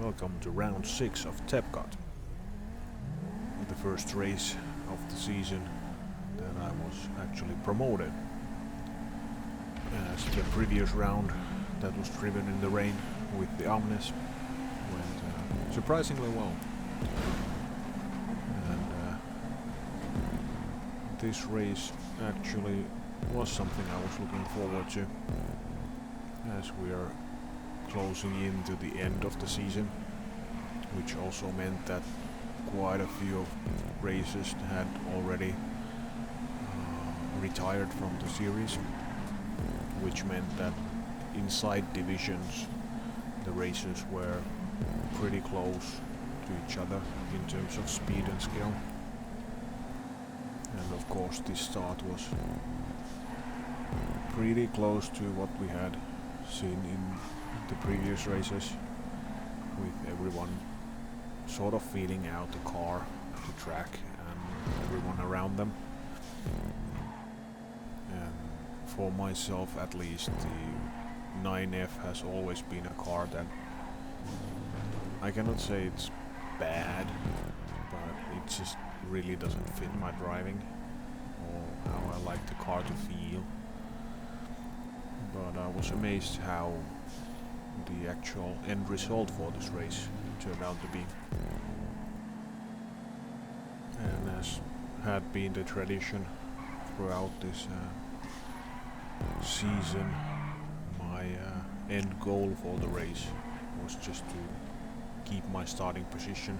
Welcome to round 6 of TEPCOTT, the first race of the season that I was actually promoted. As the previous round that was driven in the rain with the Omnis went surprisingly well. And this race actually was something I was looking forward to, as we are closing into the end of the season, which also meant that quite a few races had already retired from the series, which meant that inside divisions the races were pretty close to each other in terms of speed and skill. And of course this start was pretty close to what we had seen in the previous races, with everyone sort of feeling out the car, the track and everyone around them. And for myself at least, the 9F has always been a car that I cannot say it's bad, but it just really doesn't fit my driving or how I like the car to feel. But I was amazed how the actual end result for this race turned out to be. And as had been the tradition throughout this season, my end goal for the race was just to keep my starting position,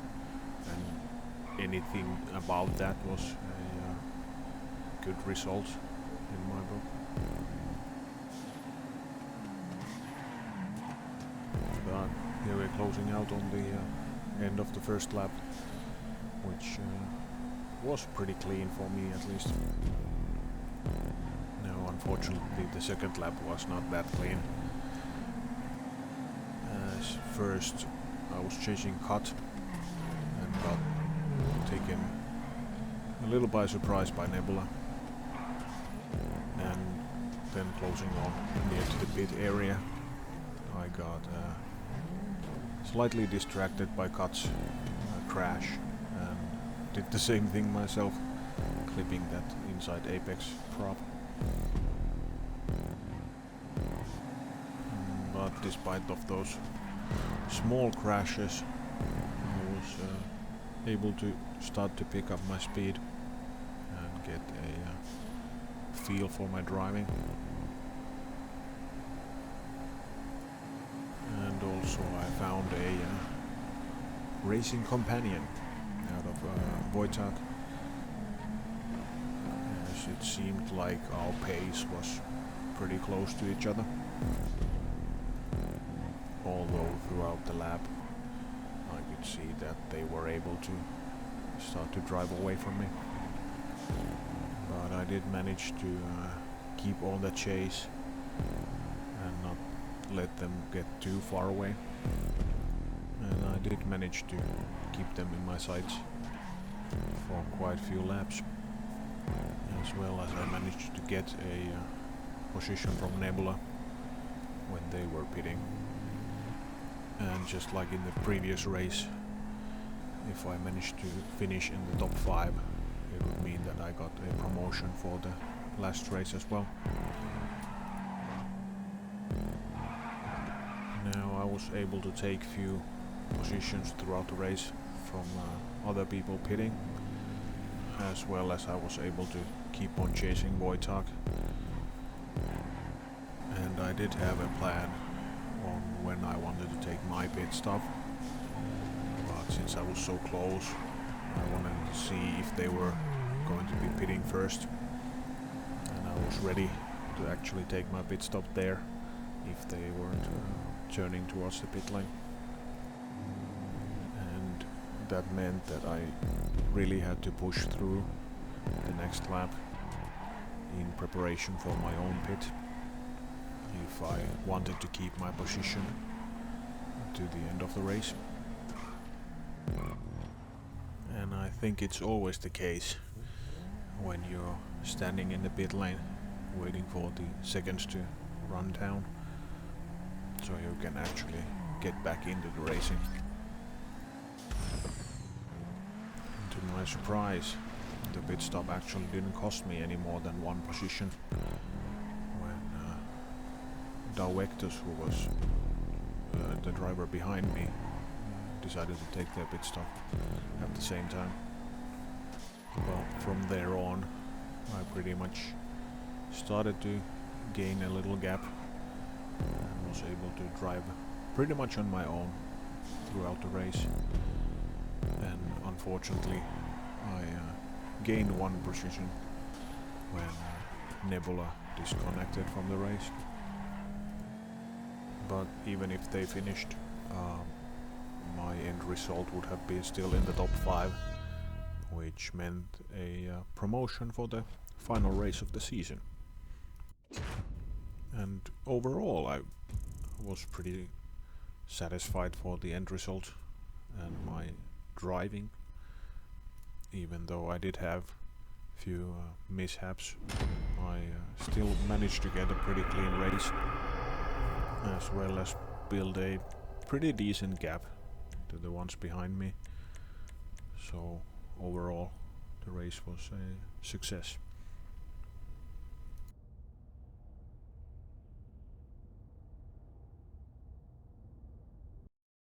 and anything above that was a good result in my book. But here we're closing out on the end of the first lap, which was pretty clean for me at least. Now unfortunately the second lap was not that clean. As first I was chasing cut and got taken a little by surprise by Nebula, and then closing on near to the pit area I got slightly distracted by Cut's crash and did the same thing myself, clipping that inside apex prop. But despite of those small crashes, I was able to start to pick up my speed and get a feel for my driving. And also I found a racing companion out of Wojtak, as it seemed like our pace was pretty close to each other, although throughout the lap I could see that they were able to start to drive away from me. But I did manage to keep on the chase and not let them get too far away, and I did manage to keep them in my sights for quite a few laps, as well as I managed to get a position from Nebula when they were pitting. And just like in the previous race, if I managed to finish in the top 5, it would mean that I got a promotion for the last race as well. Now I was able to take few positions throughout the race from other people pitting, as well as I was able to keep on chasing Wojtak. And I did have a plan on when I wanted to take my pit stop, but since I was so close, I wanted to see if they were going to be pitting first, and I was ready to actually take my pit stop there if they weren't turning towards the pit lane. And that meant that I really had to push through the next lap in preparation for my own pit if I wanted to keep my position to the end of the race. And I think it's always the case when you're standing in the pit lane waiting for the seconds to run down, so you can actually get back into the racing. To my surprise, the pit stop actually didn't cost me any more than one position when Dalvectus, who was the driver behind me, decided to take their pit stop at the same time. But from there on, I pretty much started to gain a little gap and was able to drive pretty much on my own throughout the race. And unfortunately, I gained one position when Nebula disconnected from the race. But even if they finished, my end result would have been still in the top 5, which meant a promotion for the final race of the season. And overall, I was pretty satisfied for the end result and my driving, even though I did have few mishaps. I still managed to get a pretty clean race, as well as build a pretty decent gap to the ones behind me. So overall, the race was a success.